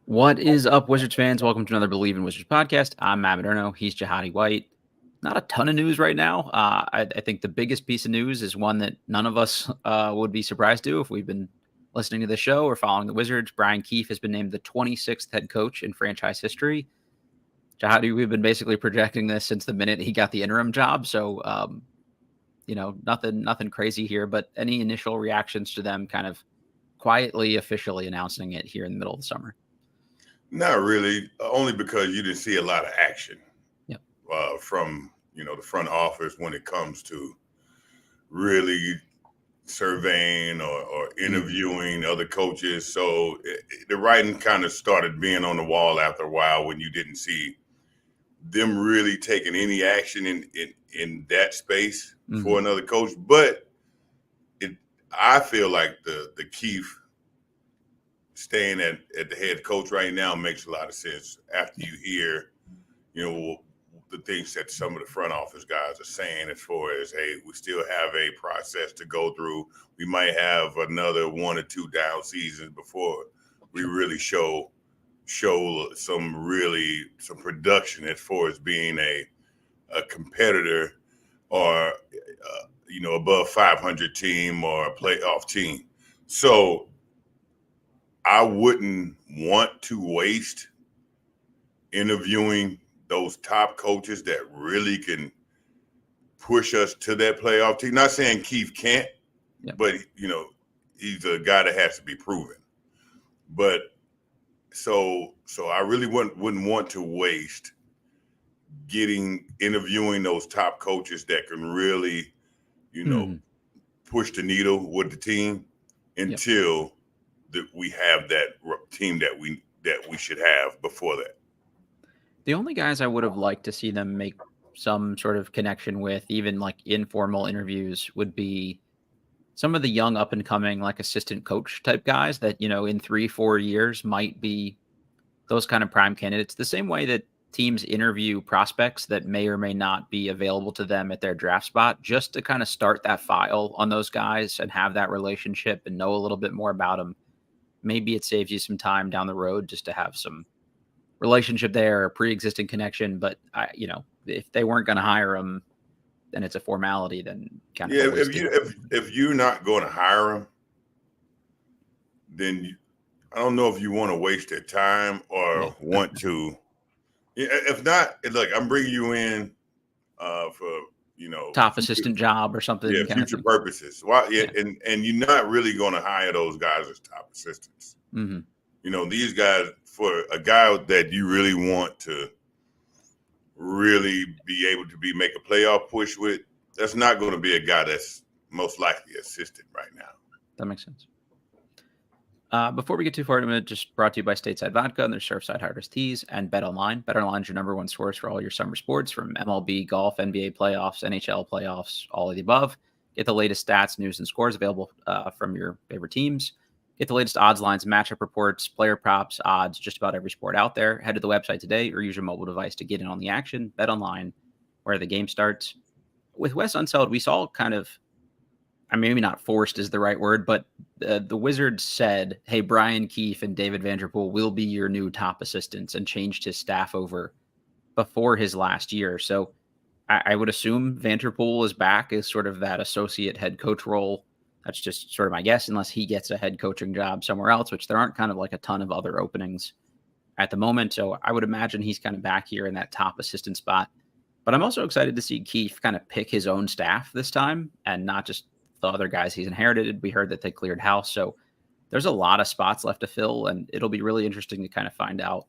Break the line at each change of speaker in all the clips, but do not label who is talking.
What is up, Wizards fans? Welcome to another Believe in Wizards podcast. I'm Modderno. He's Jahadi White. Not a ton of news right now. I think the biggest piece of news is one that none of us would be surprised to if we've been listening to the show or following the Wizards. Brian Keefe has been named the 26th head coach in franchise history. Jahadi, we've been basically projecting this since the minute he got the interim job. So, nothing crazy here. But any initial reactions to them kind of quietly, officially announcing it here in the middle of the summer?
Not really, only because you didn't see a lot of action
Yep.
From the front office when it comes to really surveying or interviewing other coaches. So the writing kind of started being on the wall after a while when you didn't see them really taking any action in that space for another coach. But I feel like the Keefe staying at the head coach right now makes a lot of sense after you hear, the things that some of the front office guys are saying as far as, hey, we still have a process to go through. We might have another 1 or 2 down seasons before we really show some production as far as being a competitor or, above 500 team or a playoff team. So I wouldn't want to waste interviewing those top coaches that really can push us to that playoff team. Not saying Keefe can't, but he's a guy that has to be proven. But so I really wouldn't want to waste interviewing those top coaches that can really, push the needle with the team until that we have that team that we should have before that.
The only guys I would have liked to see them make some sort of connection with, even like informal interviews, would be some of the young up and coming like assistant coach type guys that, in 3-4 years might be those kind of prime candidates. The same way that teams interview prospects that may or may not be available to them at their draft spot, just to kind of start that file on those guys and have that relationship and know a little bit more about them. Maybe it saves you some time down the road just to have some relationship there, a pre-existing connection. But if they weren't going to hire him, then it's a formality. Then kind of
if you're not going to hire him, then I don't know if you want to waste their time or want to. If not, look, I'm bringing you in for
top assistant job or something.
Yeah, future purposes. Why? And you're not really going to hire those guys as top assistants. These guys, for a guy that you really want to really be able to make a playoff push with, that's not going to be a guy that's most likely assistant right now.
That makes sense. Before we get too far into it, just brought to you by Stateside Vodka and their Surfside Harvest Teas and BetOnline. BetOnline is your number one source for all your summer sports, from MLB, golf, NBA playoffs, NHL playoffs, all of the above. Get the latest stats, news, and scores available from your favorite teams. Get the latest odds, lines, matchup reports, player props, odds, just about every sport out there. Head to the website today or use your mobile device to get in on the action. BetOnline, where the game starts. With Wes Unseld, we saw kind of, maybe not forced is the right word, but the Wizards said, hey, Brian Keefe and David Vanderpool will be your new top assistants, and changed his staff over before his last year. So I would assume Vanderpool is back as sort of that associate head coach role. That's just sort of my guess, unless he gets a head coaching job somewhere else, which there aren't kind of like a ton of other openings at the moment. So I would imagine he's kind of back here in that top assistant spot. But I'm also excited to see Keefe kind of pick his own staff this time and not just the other guys he's inherited. We heard that they cleared house. So there's a lot of spots left to fill, and it'll be really interesting to kind of find out,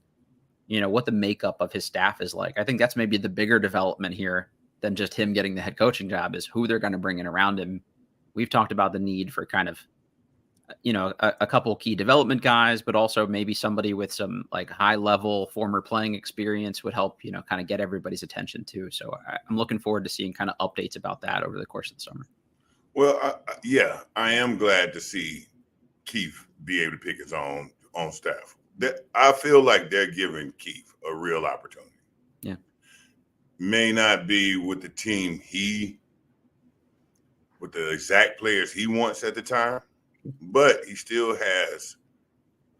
what the makeup of his staff is like. I think that's maybe the bigger development here than just him getting the head coaching job, is who they're going to bring in around him. We've talked about the need for kind of, a couple key development guys, but also maybe somebody with some like high level former playing experience would help, kind of get everybody's attention too. So I'm looking forward to seeing kind of updates about that over the course of the summer.
Well, I am glad to see Keefe be able to pick his own staff. I feel like they're giving Keefe a real opportunity.
Yeah.
May not be with the team with the exact players he wants at the time, but he still has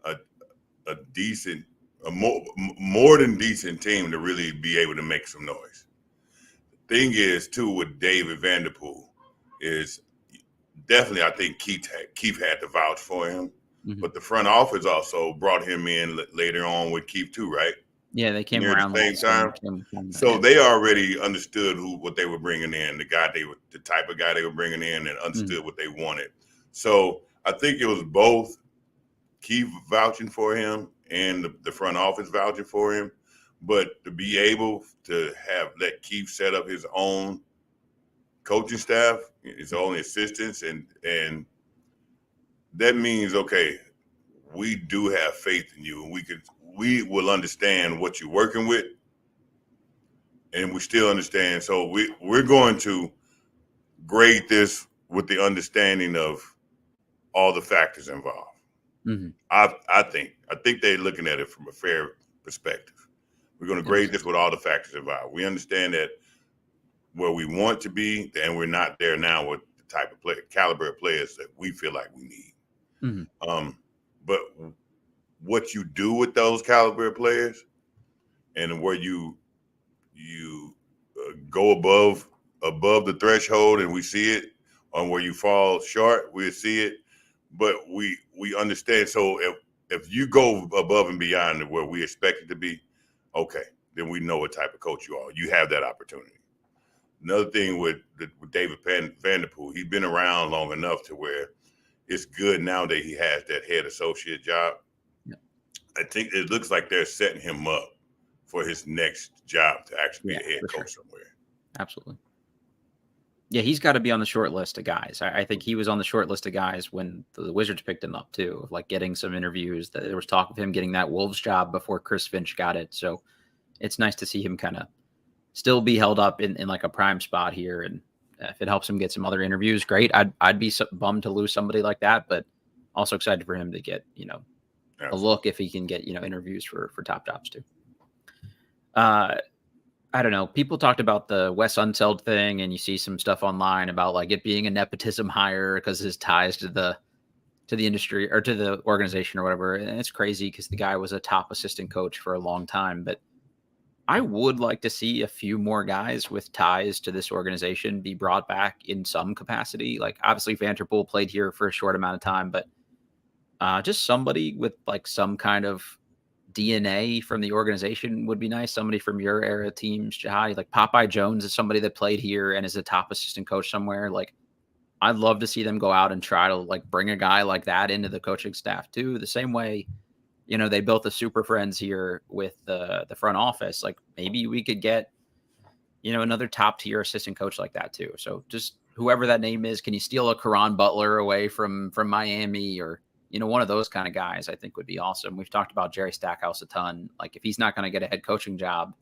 a decent a more than decent team to really be able to make some noise. Thing is, too, with David Vanderpool is definitely, I think Keefe had to vouch for him, but the front office also brought him in later on with Keefe too, right?
Yeah, they came
Near
around
the same time. So
yeah.
they already understood what they were bringing in, the type of guy they were bringing in, and understood what they wanted. So I think it was both Keefe vouching for him and the front office vouching for him. But to be able to let Keefe set up his own coaching staff, his own assistants, and that means, okay, we do have faith in you, and we will understand what you're working with, and we still understand. So we're going to grade this with the understanding of all the factors involved. I think they're looking at it from a fair perspective. We're going to grade this with all the factors involved. We understand that where we want to be, and we're not there now with the type of caliber of players that we feel like we need. But what you do with those caliber of players, and where you go above the threshold, and we see it, on where you fall short, we see it. But we understand. So if you go above and beyond where we expect it to be, okay, then we know what type of coach you are. You have that opportunity. Another thing with David Vanderpool, he's been around long enough to where it's good now that he has that head associate job. Yeah. I think it looks like they're setting him up for his next job to actually be a head coach somewhere.
Absolutely. Yeah, he's got to be on the short list of guys. I think he was on the short list of guys when the Wizards picked him up too, of like getting some interviews. There was talk of him getting that Wolves job before Chris Finch got it. So it's nice to see him kind of still be held up in like a prime spot here. And if it helps him get some other interviews, great. I'd be bummed to lose somebody like that, but also excited for him to get, a look if he can get, interviews for top jobs too. I don't know. People talked about the Wes Unseld thing, and you see some stuff online about like it being a nepotism hire because his ties to the industry or to the organization or whatever. And it's crazy because the guy was a top assistant coach for a long time. But I would like to see a few more guys with ties to this organization be brought back in some capacity. Like obviously Vanderpool played here for a short amount of time, but just somebody with like some kind of DNA from the organization would be nice. Somebody from your era teams, Jahadi, like Popeye Jones is somebody that played here and is a top assistant coach somewhere. Like I'd love to see them go out and try to like bring a guy like that into the coaching staff too. The same way, they built the super friends here with the front office. Like maybe we could get, another top tier assistant coach like that too. So just whoever that name is, can you steal a Caron Butler away from Miami or, one of those kind of guys I think would be awesome. We've talked about Jerry Stackhouse a ton. Like if he's not going to get a head coaching job,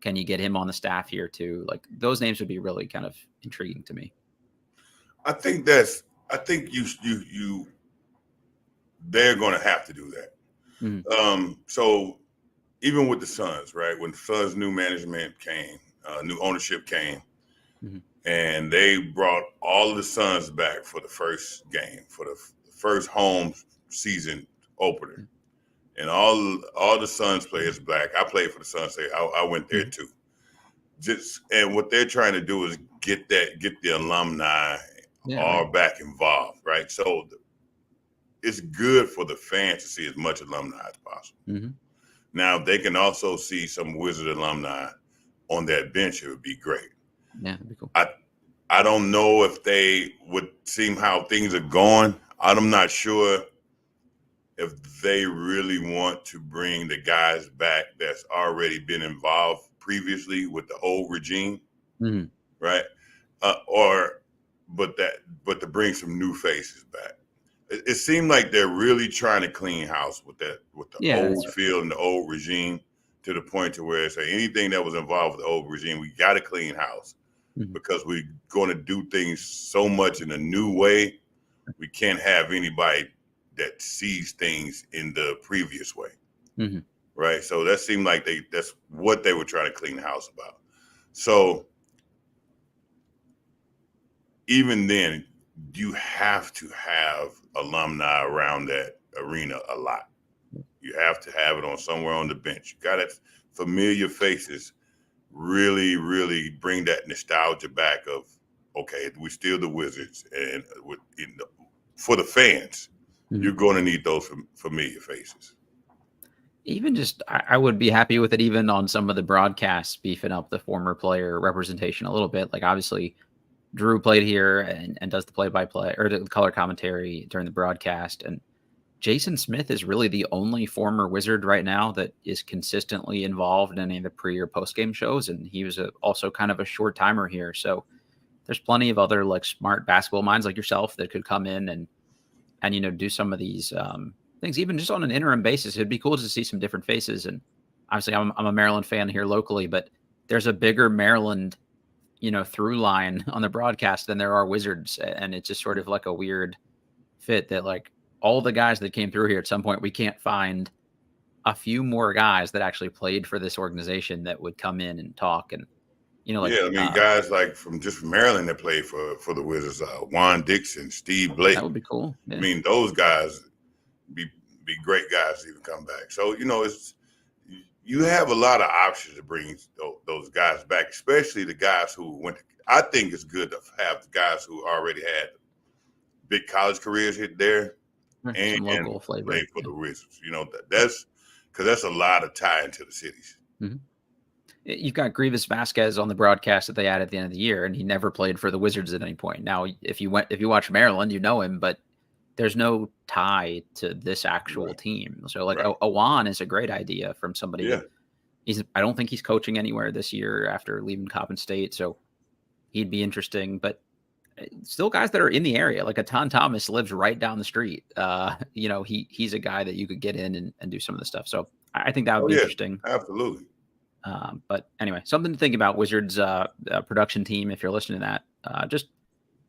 can you get him on the staff here too? Like those names would be really kind of intriguing to me.
I think you they're going to have to do that. So even with the Suns, right? When the Suns new management came, new ownership came, and they brought all of the Suns back for the first game, for the first home season opener, and all the Suns players back. I played for the Suns. I went there too. And what they're trying to do is get the alumni all back involved, right? So it's good for the fans to see as much alumni as possible. Now, if they can also see some Wizard alumni on that bench, it would be great.
Yeah, that'd be cool.
I don't know if they would see how things are going. I'm not sure if they really want to bring the guys back that's already been involved previously with the old regime, right? But to bring some new faces back. It seemed like they're really trying to clean house with the old feel and the old regime, to the point to where it's anything that was involved with the old regime, we got to clean house because we're going to do things so much in a new way. We can't have anybody that sees things in the previous way, right? So that seemed like that's what they were trying to clean the house about. So even then, you have to have alumni around that arena a lot. You have to have it on somewhere on the bench. You got it. Familiar faces really, really bring that nostalgia back of, okay, we're still the Wizards. And for the fans, you're going to need those familiar faces.
Even just, I would be happy with it even on some of the broadcasts, beefing up the former player representation a little bit. Like, obviously, Drew played here and does the play-by-play or the color commentary during the broadcast. And Jason Smith is really the only former Wizard right now that is consistently involved in any of the pre or post game shows. And he was also kind of a short timer here. So there's plenty of other like smart basketball minds like yourself that could come in and do some of these things, even just on an interim basis. It'd be cool to see some different faces. And obviously I'm a Maryland fan here locally, but there's a bigger Maryland, through line on the broadcast than there are Wizards. And it's just sort of like a weird fit that like, all the guys that came through here at some point, we can't find a few more guys that actually played for this organization that would come in and talk. And,
guys like from Maryland that played for the Wizards, Juan Dixon, Steve Blake.
That would be cool. Yeah.
I mean, those guys be great guys to even come back. So, you have a lot of options to bring those guys back, especially the guys who went. I think it's good to have the guys who already had big college careers hit there. And
local flavor.
Play for the Wizards. That's because that's a lot of tie into the cities.
Mm-hmm. You've got Grievous Vasquez on the broadcast that they had at the end of the year, and he never played for the Wizards at any point. Now, if you watch Maryland, you know him, but there's no tie to this actual team. So, Awan is a great idea from somebody.
Yeah.
I don't think he's coaching anywhere this year after leaving Coppin State, so he'd be interesting. But still guys that are in the area, like Atan Thomas lives right down the street. He's a guy that you could get in and do some of the stuff. So I think that would be interesting.
Absolutely.
But anyway, something to think about, Wizards production team, if you're listening to that. Just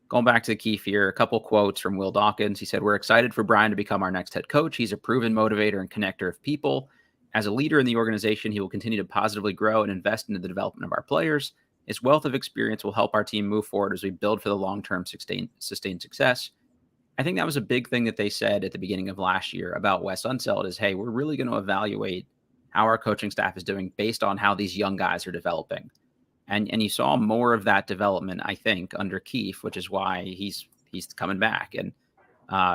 going back to Keefe here, a couple quotes from Will Dawkins. He said, "We're excited for Brian to become our next head coach. He's a proven motivator and connector of people. As a leader in the organization, he will continue to positively grow and invest into the development of our players. His wealth of experience will help our team move forward as we build for the long-term sustained success." I think that was a big thing that they said at the beginning of last year about Wes Unseld is, hey, we're really going to evaluate how our coaching staff is doing based on how these young guys are developing. And you saw more of that development, I think, under Keefe, which is why he's coming back. And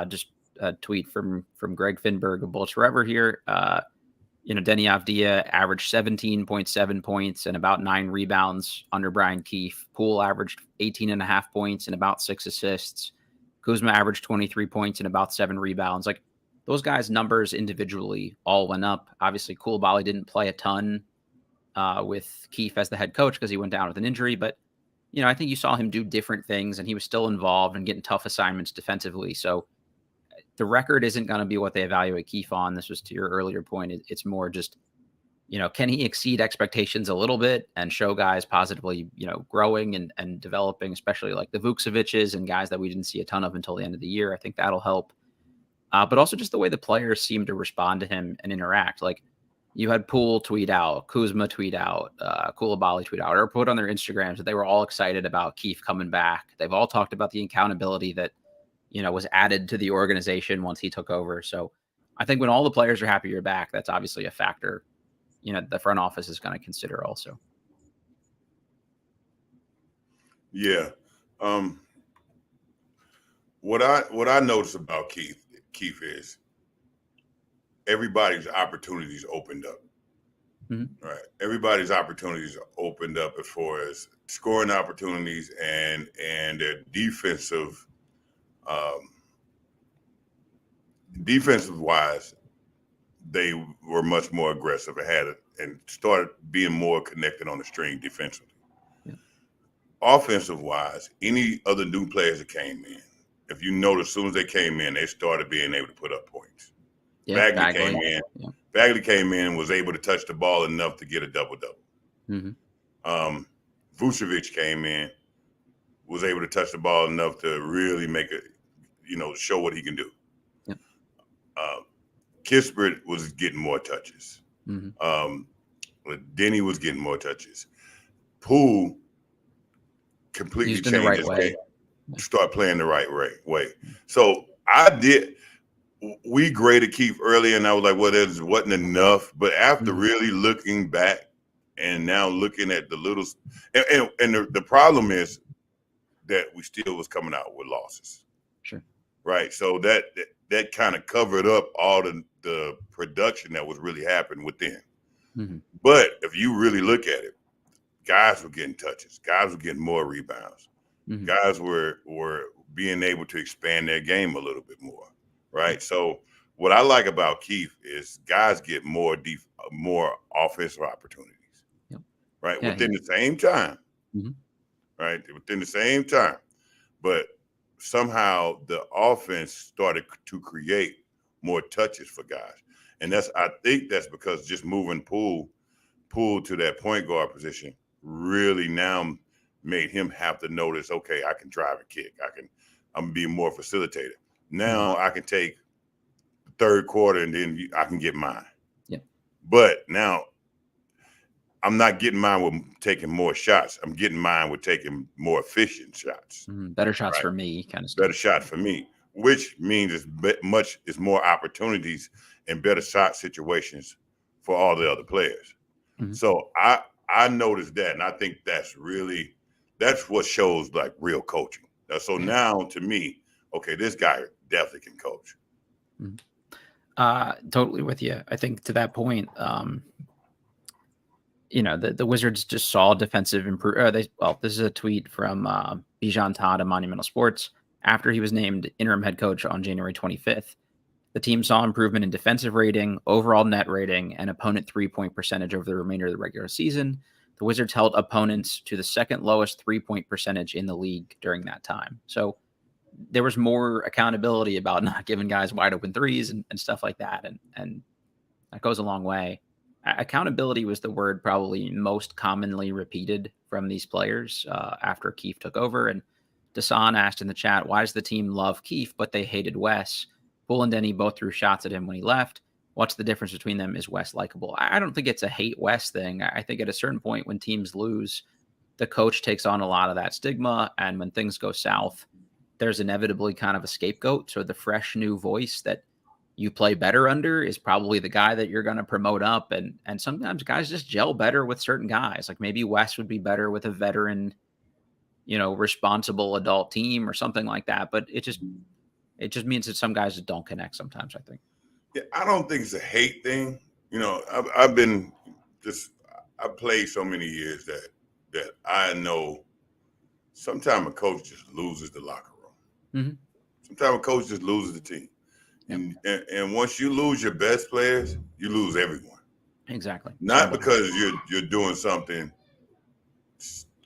just a tweet from Greg Finberg of Bullets Forever here. Denny Avdia averaged 17.7 points and about 9 rebounds under Brian Keefe. Poole averaged 18.5 points and about 6 assists. Kuzma averaged 23 points and about 7 rebounds. Like, those guys' numbers individually all went up. Obviously, Coulibaly didn't play a ton with Keefe as the head coach because he went down with an injury. But, I think you saw him do different things, and he was still involved and getting tough assignments defensively. So the record isn't going to be what they evaluate Keefe on. This was to your earlier point. It's more just, can he exceed expectations a little bit and show guys positively, growing and developing, especially like the Vukcevic's and guys that we didn't see a ton of until the end of the year. I think that'll help. But also just the way the players seem to respond to him and interact. Like, you had Poole tweet out, Kuzma tweet out, Coulibaly tweet out, or put on their Instagrams that they were all excited about Keefe coming back. They've all talked about the accountability that, was added to the organization once he took over. So I think when all the players are happy you're back, that's obviously a factor, the front office is going to consider also.
Yeah. What I noticed about Keefe is everybody's opportunities opened up. Mm-hmm. Right. Everybody's opportunities opened up as far as scoring opportunities and their defensive wise, they were much more aggressive and started being more connected on the string defensively. Yeah. Offensive wise, any other new players that came in, if you notice, as soon as they came in, they started being able to put up points. Yeah, Bagley came in. Yeah. Bagley came in and was able to touch the ball enough to get a double-double. Mm-hmm. Vucevic came in, was able to touch the ball enough to really make it, show what he can do. Yep. Kispert was getting more touches. Mm-hmm. Denny was getting more touches. Poole completely changed his game. Start playing the right way. So we graded Keefe early, and I was like, well, there wasn't enough. But after
Mhm.
really looking back and now looking at the little, and the problem is that we still was coming out with losses.
Sure.
Right. So that kind of covered up all the production that was really happening within.
Mhm.
But if you really look at it, guys were getting touches, guys were getting more rebounds,
Mhm.
guys were being able to expand their game a little bit more. Right. So what I like about Keefe is guys get more offensive opportunities.
Yep.
Right.
Yeah.
Within the same time.
Mhm.
Right. Within the same time. But somehow the offense started to create more touches for guys. And I think that's because just moving Poole to that point guard position really now made him have to notice, okay, I can drive and kick. I'm being more facilitated. Now I can take the third quarter and then I can get mine.
Yeah.
But now I'm not getting mine with taking more shots. I'm getting mine with taking more efficient shots.
Better shots
Right.
for me, kind of stuff.
Better shot for me, which means it's more opportunities and better shot situations for all the other players.
Mhm.
So I noticed that, and I think that's what shows like real coaching. So now to me, okay, this guy definitely can coach.
Totally with you. I think to that point, the Wizards just saw defensive improvement. This is a tweet from Bijan Todd of Monumental Sports after he was named interim head coach on January 25th. The team saw improvement in defensive rating, overall net rating, and opponent 3-point percentage over the remainder of the regular season. The Wizards held opponents to the second lowest 3-point percentage in the league during that time. So there was more accountability about not giving guys wide open threes and stuff like that. And that goes a long way. Accountability was the word probably most commonly repeated from these players after Keefe took over. And Dasan asked in the chat, why does the team love Keefe, but they hated Wes? Poole and Denny both threw shots at him when he left. What's the difference between them? Is Wes likable? I don't think it's a hate Wes thing. I think at a certain point when teams lose, the coach takes on a lot of that stigma. And when things go south, there's inevitably kind of a scapegoat. So the fresh new voice that you play better under is probably the guy that you're going to promote up. And sometimes guys just gel better with certain guys. Like maybe Wes would be better with a veteran, responsible adult team or something like that. But it just means that some guys just don't connect sometimes, I think.
Yeah, I don't think it's a hate thing. I played so many years that I know sometimes a coach just loses the locker room.
Mm-hmm.
Sometimes a coach just loses the team. Yep. And once you lose your best players, you lose everyone.
Exactly.
Not because you're doing something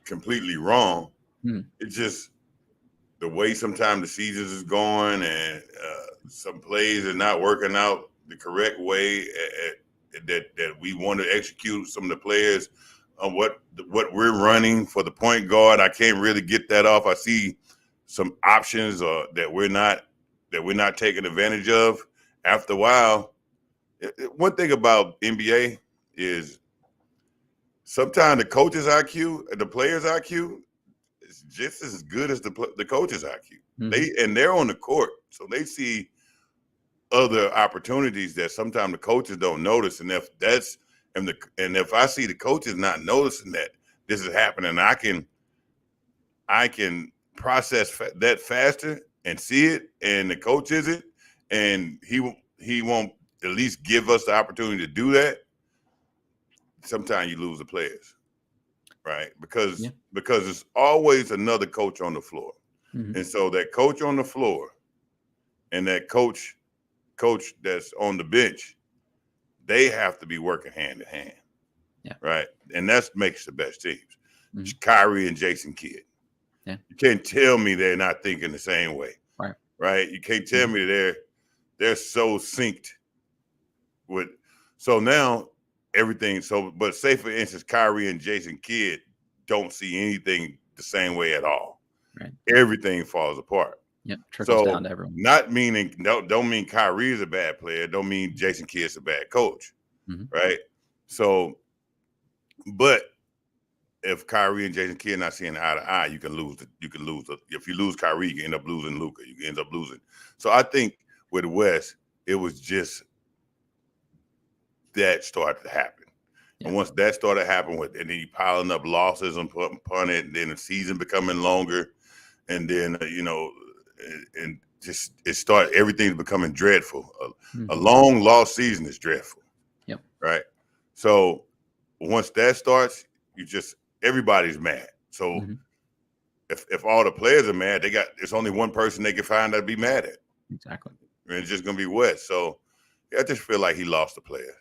completely wrong.
Mm-hmm.
It's just the way sometimes the seasons is going and some plays are not working out the correct way that we want to execute. Some of the players on what we're running for the point guard, I can't really get that off. I see some options that we're not taking advantage of. After a while, one thing about NBA is sometimes the coach's IQ, the player's IQ, is just as good as the coach's IQ.
Mm-hmm.
They're on the court, so they see other opportunities that sometimes the coaches don't notice. And if I see the coaches not noticing that this is happening, I can process that faster and see it, and the coach isn't, and he won't at least give us the opportunity to do that. Sometimes you lose the players, right? Because it's always another coach on the floor.
Mm-hmm.
And so that coach on the floor and that coach that's on the bench, they have to be working hand in hand.
Yeah.
Right. And that makes the best teams.
Mm-hmm.
Kyrie and Jason Kidd.
Yeah.
You can't tell me they're not thinking the same way.
Right.
Right. You can't tell me they're so synced with. So now everything. So, but say for instance, Kyrie and Jason Kidd don't see anything the same way at all.
Right.
Everything falls apart.
Yep. Trickles down to everyone.
Not meaning don't mean Kyrie is a bad player. Don't mean Jason Kidd's a bad coach.
Mm-hmm.
Right. So, but if Kyrie and Jason Kidd not seeing eye to eye, you can lose. If you lose Kyrie, you end up losing Luka. You end up losing. So I think with Wes, it was just that started to happen.
Yeah.
And once that started happening, and then you piling up losses and punting, and then the season becoming longer, and then and just everything's becoming dreadful. A long lost season is dreadful.
Yep.
Right. So once that starts, everybody's mad. So if all the players are mad, it's only one person they can find to be mad at.
Exactly.
And it's just gonna be Wes. So I just feel like he lost the players.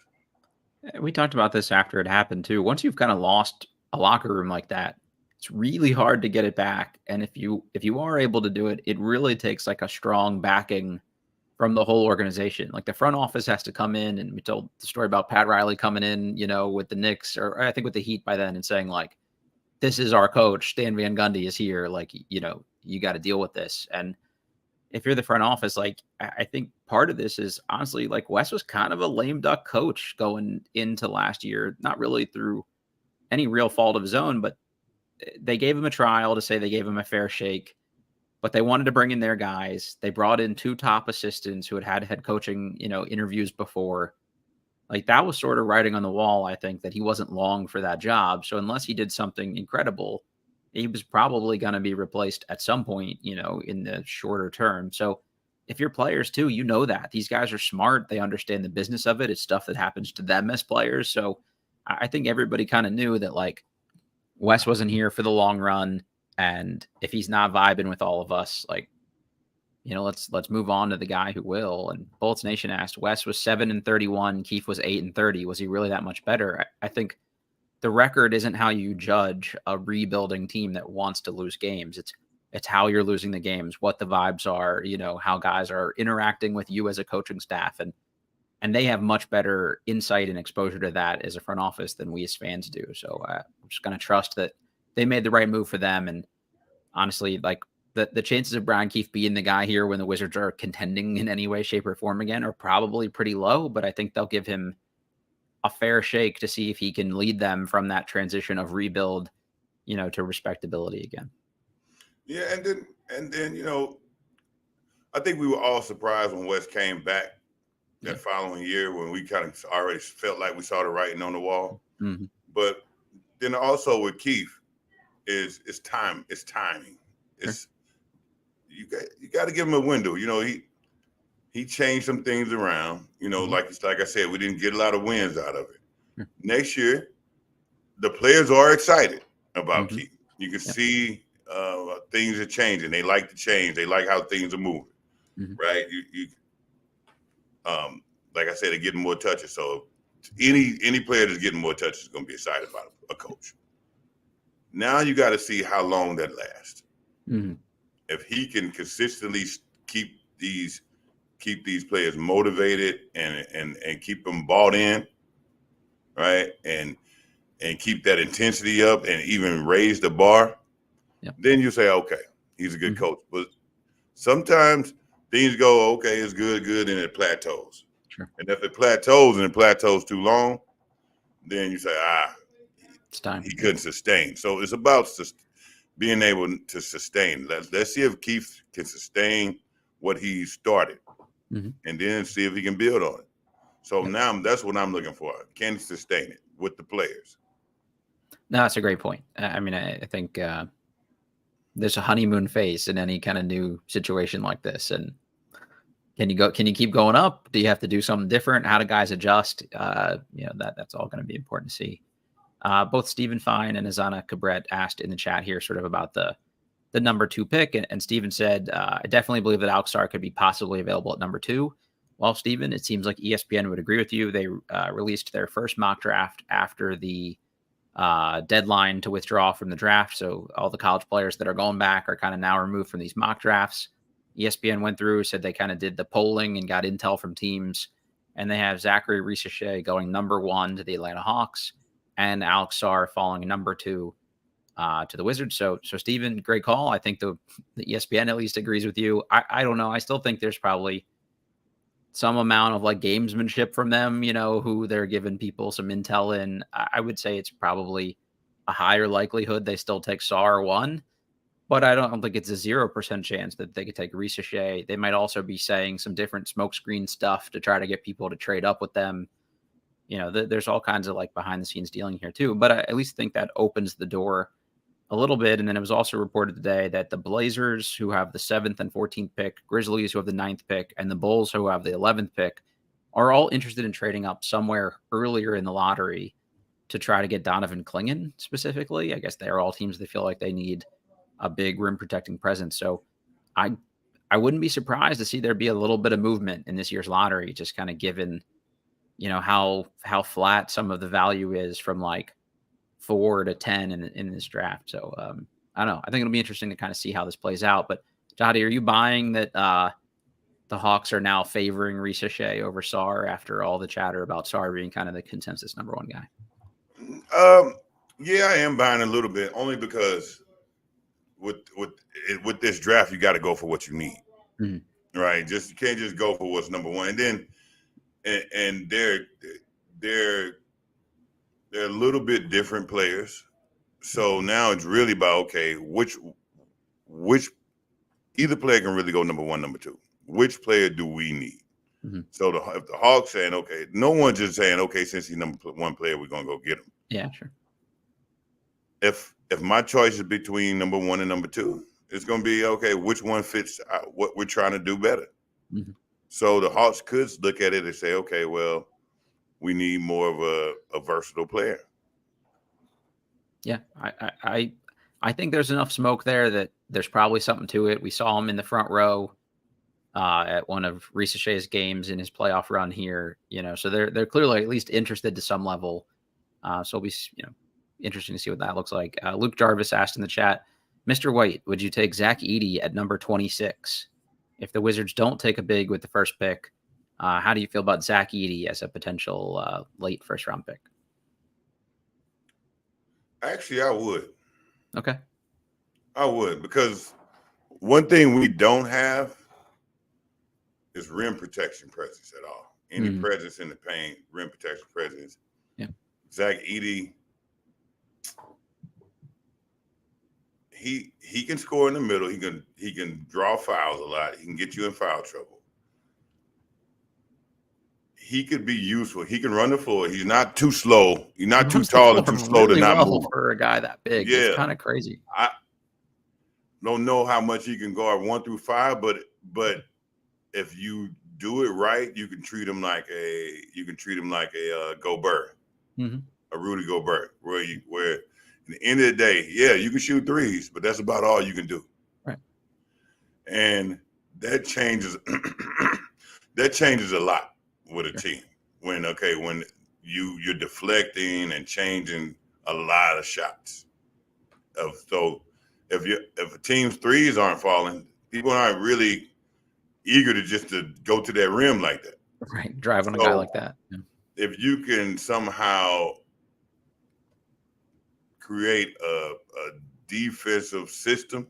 We talked about this after it happened too. Once you've kind of lost a locker room like that, it's really hard to get it back. And if you are able to do it, it really takes like a strong backing from the whole organization. Like the front office has to come in, and we told the story about Pat Riley coming in, with the Knicks, or I think with the Heat by then, and saying like, this is our coach, Stan Van Gundy is here. Like, you got to deal with this. And if you're the front office, like, I think part of this is honestly, like, Wes was kind of a lame duck coach going into last year, not really through any real fault of his own, but they gave him a trial to say they gave him a fair shake, but they wanted to bring in their guys. They brought in 2 top assistants who had head coaching, interviews before. Like, that was sort of writing on the wall, I think, that he wasn't long for that job. So unless he did something incredible, he was probably going to be replaced at some point, in the shorter term. So if you're players too, that these guys are smart. They understand the business of it. It's stuff that happens to them as players. So I think everybody kind of knew that, like, Wes wasn't here for the long run. And if he's not vibing with all of us, like, let's move on to the guy who will. And Bullets Nation asked, Wes was 7-31. Keefe was 8-30. Was he really that much better? I think the record isn't how you judge a rebuilding team that wants to lose games. It's how you're losing the games, what the vibes are, how guys are interacting with you as a coaching staff. And they have much better insight and exposure to that as a front office than we as fans do. So I'm just going to trust that they made the right move for them. And honestly, like, the chances of Brian Keefe being the guy here when the Wizards are contending in any way, shape, or form again are probably pretty low, but I think they'll give him a fair shake to see if he can lead them from that transition of rebuild, to respectability again.
Yeah, and then I think we were all surprised when Wes came back that following year, when we kind of already felt like we saw the writing on the wall.
Mm-hmm.
But then also with Keefe it's timing. It's you got to give him a window. He changed some things around. Like I said, we didn't get a lot of wins out of it. Next year, the players are excited about Keefe. You can see things are changing. They like the change. They like how things are moving. Right? Like I said, they're getting more touches. So any player that's getting more touches is going to be excited about a coach. Now you got to see how long that lasts. If he can consistently keep these players motivated and keep them bought in, right, and keep that intensity up and even raise the bar, then you say, okay, he's a good coach. But sometimes things go, okay, it's good, and it plateaus.
Sure.
And if it plateaus too long, then you say,
it's time.
He couldn't sustain. So it's about being able to sustain. Let's see if Keefe can sustain what he started, and then see if he can build on it. So now that's what I'm looking for. Can he sustain it with the players?
No, that's a great point. I mean, I think there's a honeymoon phase in any kind of new situation like this. And can you keep going up? Do you have to do something different? How do guys adjust? That's all going to be important to see. Both Stephen Fine and Azana Cabret asked in the chat here sort of about the number 2 pick. And Stephen said, I definitely believe that Alex Sarr could be possibly available at number 2. Well, Stephen, it seems like ESPN would agree with you. They released their first mock draft after the deadline to withdraw from the draft. So all the college players that are going back are kind of now removed from these mock drafts. ESPN went through, said they kind of did the polling and got intel from teams. And they have Zachary Risacher going number 1 to the Atlanta Hawks, and Alex Sarr falling number 2 to the Wizards. So Stephen, great call. I think the ESPN at least agrees with you. I don't know. I still think there's probably some amount of like gamesmanship from them, who they're giving people some intel in. I would say it's probably a higher likelihood they still take Sarr 1. But I don't think it's a 0% chance that they could take Risacher. They might also be saying some different smokescreen stuff to try to get people to trade up with them. There's all kinds of like behind the scenes dealing here too. But I at least think that opens the door a little bit. And then it was also reported today that the Blazers, who have the 7th and 14th pick, Grizzlies, who have the 9th pick, and the Bulls, who have the 11th pick, are all interested in trading up somewhere earlier in the lottery to try to get Donovan Clingan specifically. I guess they're all teams that feel like they need a big rim protecting presence. So I wouldn't be surprised to see there be a little bit of movement in this year's lottery, just kind of given, how flat some of the value is from like 4 to 10 in this draft. So I don't know. I think it'll be interesting to kind of see how this plays out. But Jahadi, are you buying that the Hawks are now favoring Risacher over Sarr after all the chatter about Sarr being kind of the consensus number 1 guy?
Yeah, I am buying a little bit, only because with this draft, you got to go for what you need, right? You can't just go for what's number 1. And then, and they're a little bit different players. So now it's really about, okay, which either player can really go number 1, number 2. Which player do we need? So if the Hawks saying, okay, no one's just saying, okay, since he's number 1 player, we're gonna go get him.
Yeah, sure.
If my choice is between number 1 and number 2, it's gonna be, okay, which one fits what we're trying to do better. So the Hawks could look at it and say, okay, well, we need more of a versatile player.
Yeah, I think there's enough smoke there that there's probably something to it. We saw him in the front row at one of Risacher's games in his playoff run here. So they're clearly at least interested to some level. So it'll be interesting to see what that looks like. Luke Jarvis asked in the chat, Mr. White, would you take Zack Edey at number 26 if the Wizards don't take a big with the first pick? How do you feel about Zack Edey as a potential late first-round pick?
Actually, I would.
Okay.
I would, because one thing we don't have is rim protection presence at all. Any presence in the paint, rim protection presence.
Yeah.
Zack Edey, he can score in the middle. He can draw fouls a lot. He can get you in foul trouble. He could be useful. He can run the floor. He's not too slow. He's not too tall and too slow to not move.
For a guy that big, yeah, it's kind of crazy.
I don't know how much he can guard 1 through 5, but if you do it right, you can treat him like a Gobert, a Rudy Gobert, where at the end of the day, yeah, you can shoot threes, but that's about all you can do.
Right.
And that changes a lot with a team when you're deflecting and changing a lot of shots. So if a team's threes aren't falling, people aren't really eager to go to that rim like that.
Right, drive on a guy like that. Yeah.
If you can somehow create a defensive system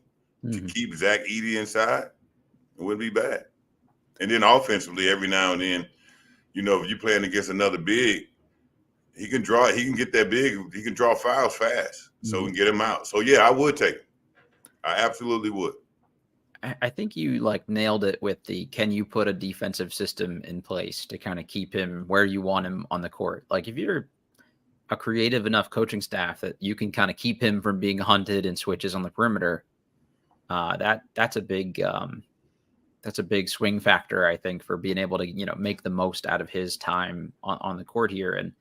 to keep Zack Edey inside, it wouldn't be bad. And then offensively, every now and then, if you're playing against another big, he can get that big. He can draw fouls fast, so we can get him out. So yeah, I would take him. I absolutely would.
I think you nailed it with can you put a defensive system in place to kind of keep him where you want him on the court? Like if you're a creative enough coaching staff that you can kind of keep him from being hunted and switches on the perimeter, that's a big swing factor, I think, for being able to, make the most out of his time on the court here. And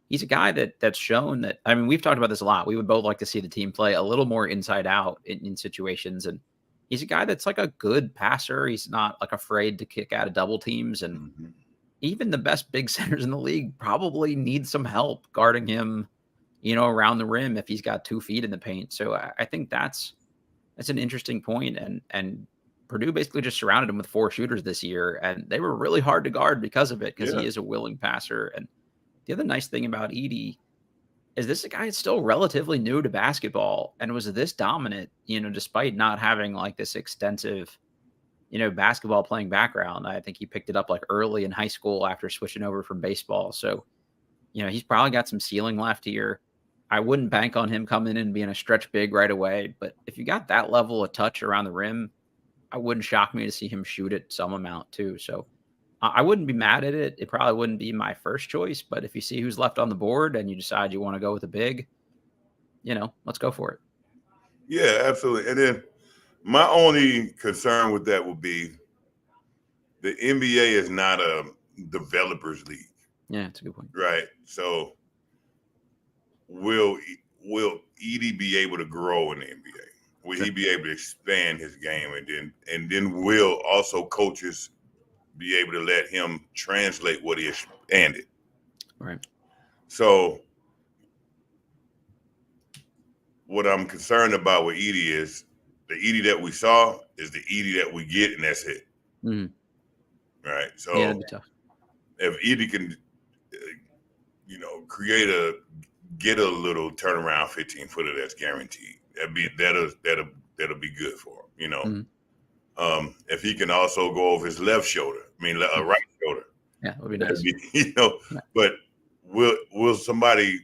he's a guy that's shown that, I mean, we've talked about this a lot. We would both like to see the team play a little more inside out in situations. And he's a guy that's like a good passer. He's not afraid to kick out of double teams. And even the best big centers in the league probably need some help guarding him, around the rim if he's got 2 feet in the paint. So I think that's an interesting point. And Purdue basically just surrounded him with 4 shooters this year, and they were really hard to guard because of it, because he is a willing passer. And the other nice thing about Edey is this is a guy that's still relatively new to basketball and was this dominant, despite not having this extensive, basketball playing background. I think he picked it up early in high school after switching over from baseball. So, he's probably got some ceiling left here. I wouldn't bank on him coming in and being a stretch big right away. But if you got that level of touch around the rim, I wouldn't shock me to see him shoot it some amount too. So I wouldn't be mad at it. It probably wouldn't be my first choice, but if you see who's left on the board and you decide you want to go with a big, let's go for it.
Yeah, absolutely. And then my only concern with that would be the NBA is not a developers league.
Yeah, that's a good point.
Right. So will Edey be able to grow in the NBA? Will he be able to expand his game, and then will also coaches be able to let him translate what he expanded?
Right.
So what I'm concerned about with Edey is the Edey that we saw is the Edey that we get, and that's it.
Mm-hmm.
Right. So
yeah, that'd be tough.
If Edey can, get a little turnaround 15-footer that's guaranteed, that'll be good for him.
Mm-hmm.
If he can also go over his left shoulder, right shoulder.
Yeah, that would be nice.
Yeah. But will somebody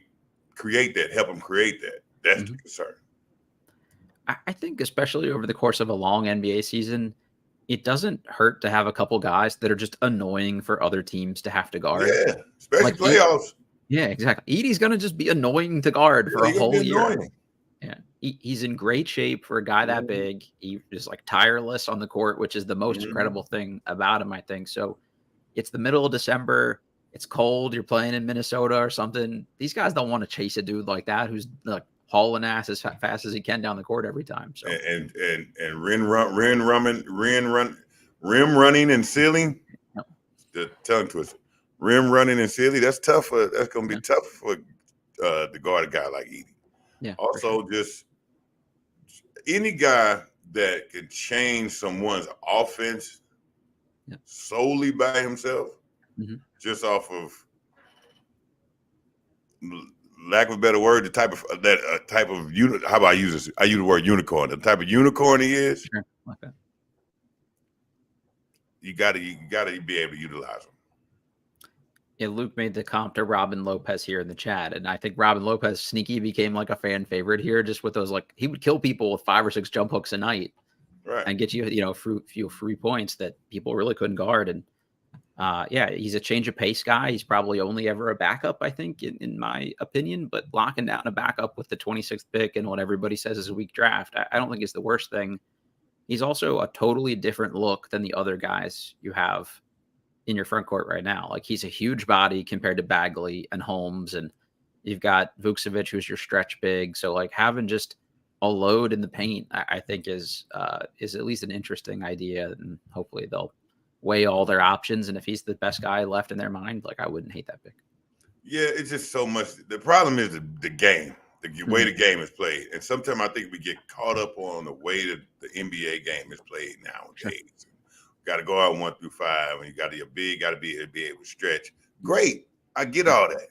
help him create that? That's the concern.
I think especially over the course of a long NBA season, it doesn't hurt to have a couple guys that are just annoying for other teams to have to guard.
Yeah, especially playoffs.
Yeah, exactly. Edey's going to just be annoying to guard for a whole year. Yeah, he's in great shape for a guy that big. He is like tireless on the court, which is the most incredible thing about him, I think. So it's the middle of December. It's cold. You're playing in Minnesota or something. These guys don't want to chase a dude like that who's like hauling ass as fast as he can down the court every time. So
and rim running and sealing.
Yep.
The tongue twister. Rim running and sealing. That's tough. That's going to be tough for to guard a guy like Edey.
Yeah.
Also, just any guy that can change someone's offense solely by himself, just off of lack of a better word, the type of unit. How about I use this? I use the word unicorn. The type of unicorn he is.
Sure. Okay.
You got to be able to utilize him.
Yeah, Luke made the comp to Robin Lopez here in the chat, and I think Robin Lopez sneaky became like a fan favorite here, just with those he would kill people with 5 or 6 jump hooks a night,
right,
and get you few free points that people really couldn't guard. And he's a change of pace guy. He's probably only ever a backup, I think, in my opinion. But locking down a backup with the 26th pick and what everybody says is a weak draft, I don't think is the worst thing. He's also a totally different look than the other guys you have in your front court right now. Like, he's a huge body compared to Bagley and Holmes, and you've got Vukcevic, who's your stretch big. So like having just a load in the paint, I think is at least an interesting idea, and hopefully they'll weigh all their options. And if he's the best guy left in their mind, I wouldn't hate that pick.
Yeah, it's just so much. The problem is the game, the way the game is played, and sometimes I think we get caught up on the way that the NBA game is played nowadays. Sure. Got to go out 1 through 5, and you got to be a big, got to be able to stretch. Great, I get all that.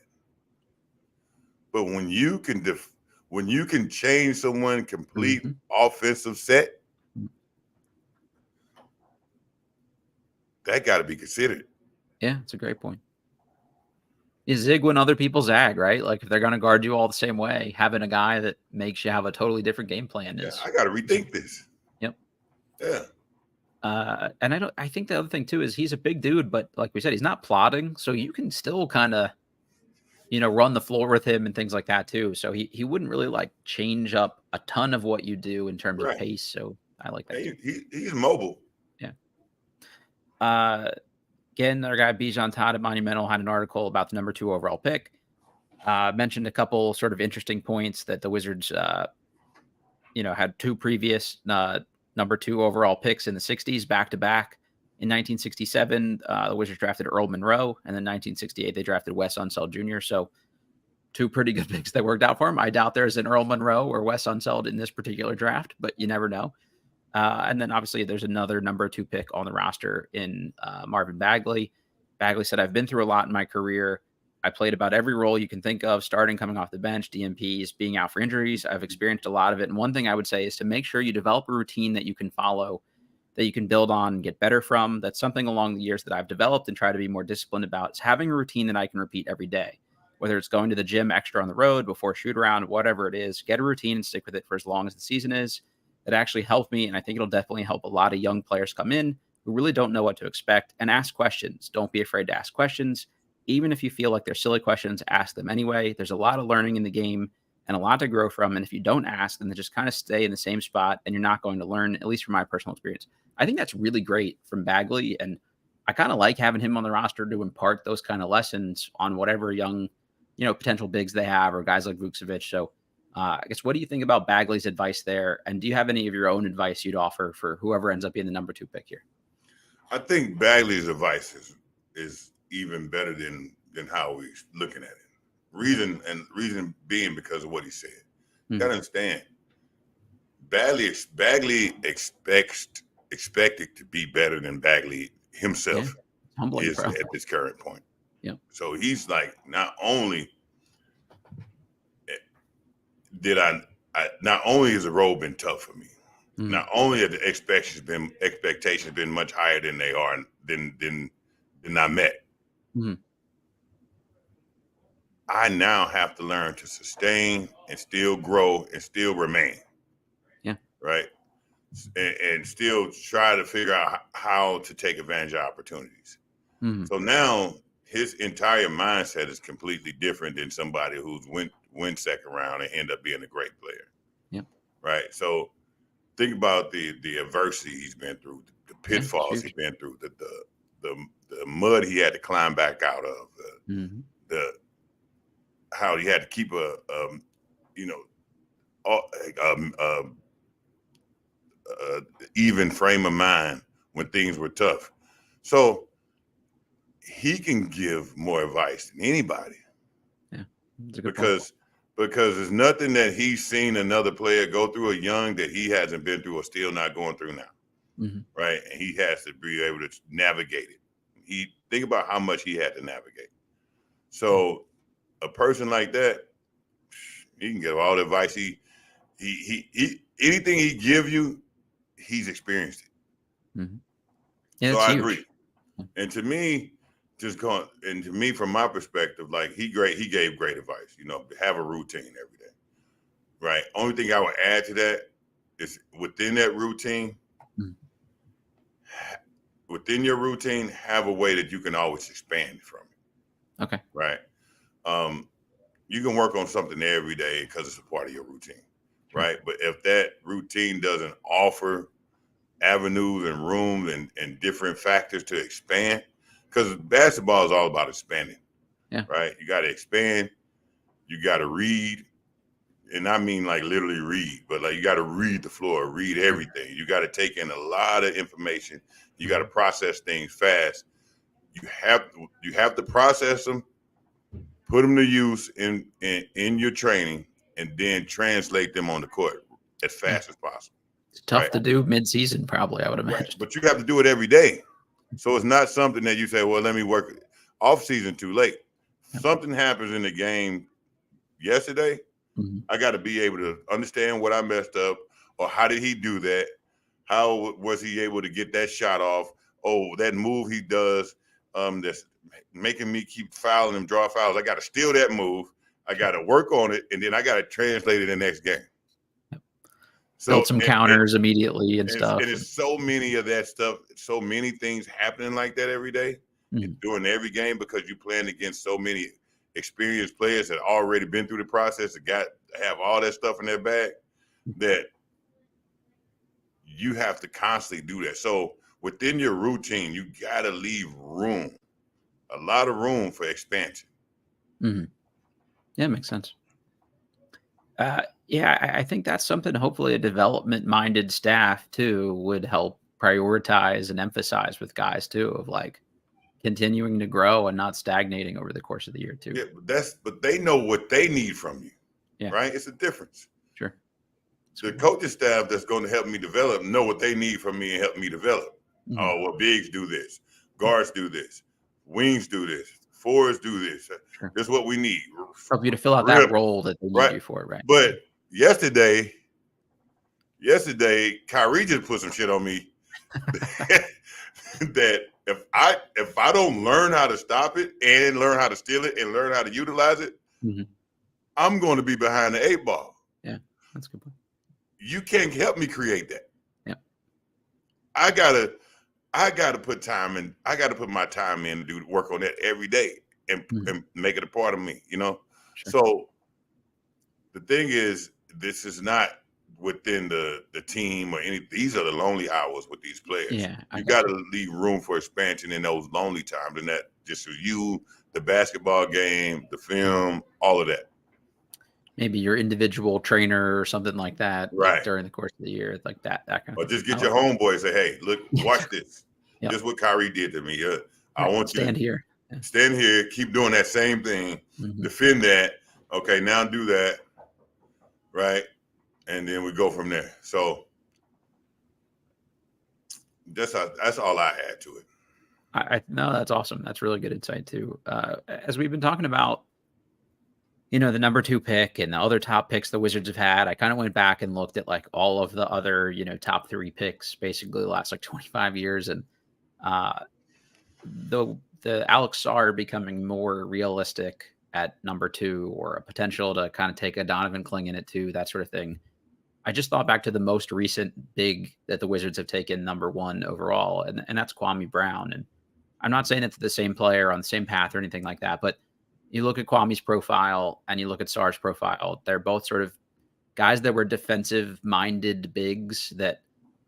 But when you can change someone's complete offensive set, that got to be considered.
Yeah, it's a great point. You zig when other people zag, right? Like if they're going to guard you all the same way, having a guy that makes you have a totally different game plan is.
Yeah, I got to rethink this.
Yep.
Yeah.
And I think the other thing too is he's a big dude, but like we said, he's not plodding, so you can still kind of, run the floor with him and things like that too. So he wouldn't really change up a ton of what you do in terms of pace. So I like that.
He's mobile.
Yeah. Again, our guy Bijan Todd at Monumental had an article about the number 2 overall pick. Mentioned a couple sort of interesting points that the Wizards, had 2 previous number 2 overall picks in the 60s back to back. In 1967, the Wizards drafted Earl Monroe, and then 1968 they drafted Wes Unseld Jr. So 2 pretty good picks that worked out for him. I doubt there's an Earl Monroe or Wes Unseld in this particular draft, but you never know. And then obviously there's another number 2 pick on the roster in Marvin Bagley. Bagley said, "I've been through a lot in my career. I played about every role you can think of, starting, coming off the bench, DMPs, being out for injuries. I've experienced a lot of it. And one thing I would say is to make sure you develop a routine that you can follow, that you can build on and get better from. That's something along the years that I've developed and try to be more disciplined about. It's having a routine that I can repeat every day. whether it's going to the gym extra on the road before shoot around, whatever it is, get a routine and stick with it for as long as the season is. It actually helped me. And I think it'll definitely help a lot of young players come in who really don't know what to expect, and ask questions. Don't be afraid to ask questions. Even if you feel like they're silly questions, ask them anyway. There's a lot of learning in the game and a lot to grow from. And if you don't ask, then they just kind of stay in the same spot and you're not going to learn, at least from my personal experience. I think that's really great from Bagley. And I kind of like having him on the roster to impart those kind of lessons on whatever young, potential bigs they have, or guys like Vucevic. So I guess, what do you think about Bagley's advice there? And do you have any of your own advice you'd offer for whoever ends up being the number 2 pick here?
I think Bagley's advice is even better than how we're looking at it. Reason being because of what he said. You gotta understand, Bagley expected to be better than Bagley himself is at this current point.
Yeah.
So he's like, not only has the road been tough for me, not only have the expectations been much higher than they are than I met. I now have to learn to sustain and still grow and still remain.
Yeah.
Right. And still try to figure out how to take advantage of opportunities. So now his entire mindset is completely different than somebody who's went second round and end up being a great player.
Yeah.
Right. So think about the adversity he's been through, the pitfalls he's been through, the mud he had to climb back out of, how he had to keep a even frame of mind when things were tough. So he can give more advice than anybody.
Yeah,
because there's nothing that he's seen another player go through or young that he hasn't been through or still not going through now. Right. And he has to be able to navigate it. Think about how much he had to navigate. So a person like that, he can give all the advice. He anything he give you, he's experienced it.
Yeah,
so I
huge.
agree. And to me, from my perspective, like he gave great advice. Have a routine every day. Right. Only thing I would add to that is within that routine, within your routine, have a way that you can always expand from it.
Okay.
Right. You can work on something every day because it's a part of your routine. Sure. Right. But if that routine doesn't offer avenues and rooms and different factors to expand, because basketball is all about expanding.
Yeah.
Right. You got to expand. You got to read. And I mean like literally read, but like you got to read the floor, read everything. You got to take in a lot of information. You got to process things fast. You have to process them, put them to use in your training, and then translate them on the court as fast as possible.
It's tough to do mid-season, probably, I would imagine.
Right. But you have to do it every day. So it's not something that you say, well, let me work off season too late. Something happens in the game yesterday. I got to be able to understand what I messed up, or how did he do that? How was he able to get that shot off? Oh, that move he does that's making me keep fouling and draw fouls. I got to steal that move. I got to work on it, and then I got to translate it in the next game. So,
build some counters immediately and stuff.
And it's so many of that stuff, so many things happening like that every day, during every game, because you're playing against so many experienced players that already been through the process, that have all that stuff in their bag, that you have to constantly do that. So within your routine, you got to leave room, a lot of room for expansion.
Yeah, it makes sense. I think that's something hopefully a development-minded staff too would help prioritize and emphasize with guys too, of like continuing to grow and not stagnating over the course of the year too.
Yeah, but they know what they need from you.
Yeah.
Right? It's a difference.
Sure.
The coaching staff that's going to help me develop know what they need from me and help me develop. Oh, well, bigs do this, guards do this, wings do this, forwards do this. Sure. This is what we need.
Help you to fill out that role that they need you for, right?
But yesterday, Kyrie just put some shit on me that if I don't learn how to stop it and learn how to steal it and learn how to utilize it, I'm going to be behind the 8 ball.
Yeah, that's a good point.
You can't help me create that.
Yeah.
I gotta put time in. I gotta put my time in to do work on that every day and make it a part of me, Sure. So the thing is, this is not within the team or any. These are the lonely hours with these players.
Yeah,
you got to leave room for expansion in those lonely times, and that just is you, the basketball game, the film, all of that.
Maybe your individual trainer or something like that,
right?
Like during the course of the year, like that kind of.
Or just get your homeboy and say, "Hey, look, watch this.
Yep.
This is what Kyrie did to me. I want you to
stand here.
Yeah. Stand here, keep doing that same thing, defend that. Okay, now do that, right? And then we go from there." So that's all I add to it.
No, that's awesome. That's really good insight too. As we've been talking about, the number 2 pick and the other top picks the Wizards have had, I kind of went back and looked at like all of the other, top 3 picks basically the last like 25 years. And the Alex Sarr becoming more realistic at number 2 or a potential to kind of take a Donovan Clingan at 2, that sort of thing. I just thought back to the most recent big that the Wizards have taken number 1 overall, and that's Kwame Brown. And I'm not saying it's the same player on the same path or anything like that, but you look at Kwame's profile and you look at Sarr's profile, they're both sort of guys that were defensive-minded bigs that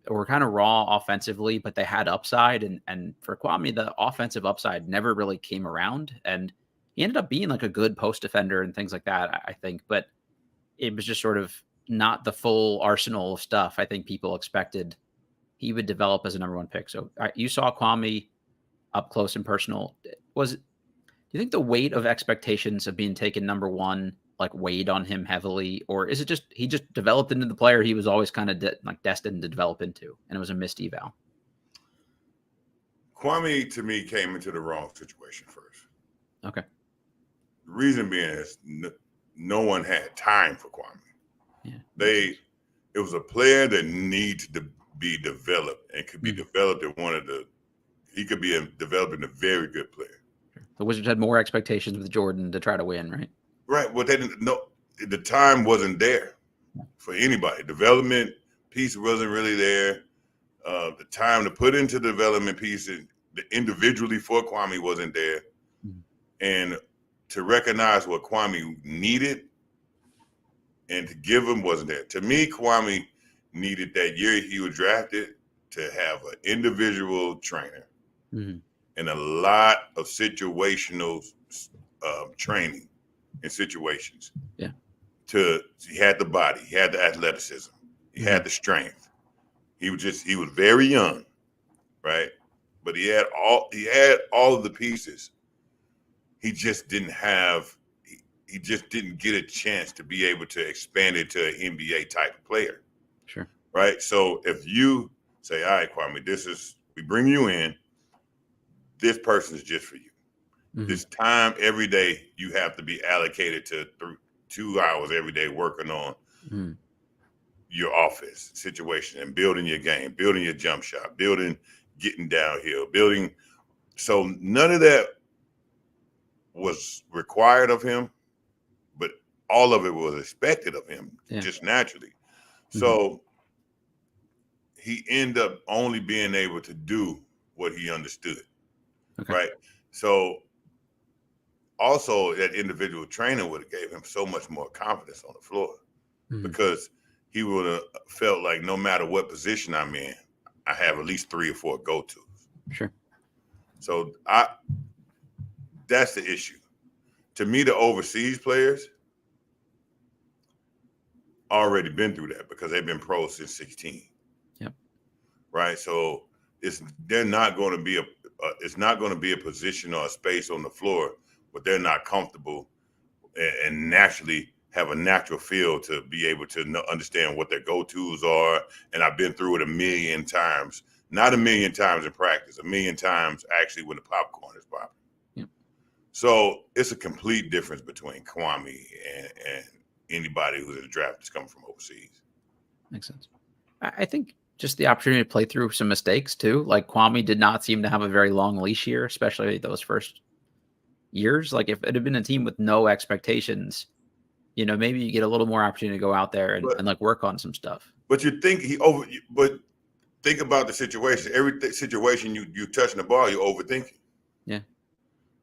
were kind of raw offensively, but they had upside. And for Kwame, the offensive upside never really came around. And he ended up being like a good post defender and things like that, I think. But it was just sort of not the full arsenal of stuff I think people expected he would develop as a number 1 pick. So you saw Kwame up close and personal. Do you think the weight of expectations of being taken number 1 like weighed on him heavily, or is it just he just developed into the player he was always kind of destined to develop into, and it was a missed eval?
Kwame to me came into the wrong situation first.
Okay.
The reason being is no one had time for Kwame. Yeah. It was a player that needs to be developed and could be developed in he could be developing a very good player.
The Wizards had more expectations with Jordan to try to win, right?
Right. Well, they didn't know the time wasn't there for anybody. Development piece wasn't really there. The time to put into the development piece individually for Kwame wasn't there. And to recognize what Kwame needed and to give him wasn't there. To me, Kwame needed that year he was drafted to have an individual trainer and a lot of situational training in situations.
Yeah.
He had the body, he had the athleticism, he had the strength. He was very young, right? But he had all of the pieces. He just didn't get a chance to be able to expand it to an NBA type of player.
Sure.
Right. So if you say, all right, Kwame, we bring you in, this person is just for you. This time every day you have to be allocated to 2 hours every day working on your offense situation and building your game, building your jump shot, getting downhill, building. So none of that was required of him, but all of it was expected of him just naturally. So he ended up only being able to do what he understood. Okay. Right. So also that individual trainer would have gave him so much more confidence on the floor because he would have felt like no matter what position I'm in, I have at least 3 or 4 go-tos.
Sure.
So that's the issue. To me, the overseas players already been through that because they've been pros since 16.
Yep.
Right. So it's not going to be a position or a space on the floor where they're not comfortable and naturally have a natural feel to be able to understand what their go-tos are. And I've been through it a million times, not a million times in practice, a million times actually when the popcorn is popping.
Yep.
So it's a complete difference between Kwame and anybody who's in the draft that's coming from overseas.
Makes sense. I think just the opportunity to play through some mistakes too. Like Kwame did not seem to have a very long leash here, especially those first years. Like if it had been a team with no expectations, maybe you get a little more opportunity to go out there and like work on some stuff.
But you think but think about the situation. Every situation you touching the ball, you're overthinking.
Yeah.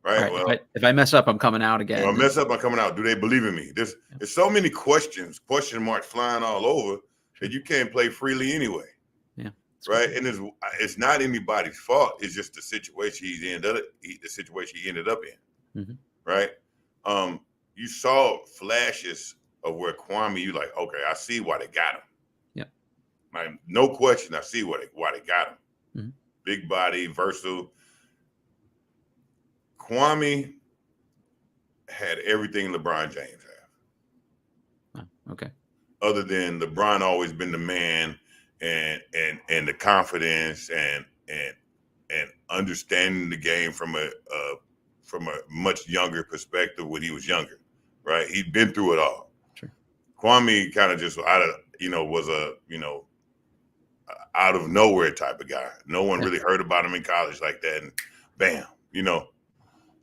Right.
Well, if I mess up, I'm coming out again.
I mess up, I'm coming out. Do they believe in me? There's so many question marks flying all over that you can't play freely anyway.
Yeah.
Right. And it's not anybody's fault. It's just the situation he ended up in.
Mm-hmm.
Right. You saw flashes of where Kwame, you like, okay, I see why they got him.
Yeah.
Like, no question, I see why they got him.
Mm-hmm.
Big body, versatile. Kwame had everything LeBron James have.
Oh, okay.
Other than LeBron always been the man and the confidence and understanding the game from a much younger perspective when he was younger, right? He'd been through it all.
Sure.
Kwame kind of just was a out of nowhere type of guy. No one really heard about him in college like that, and bam,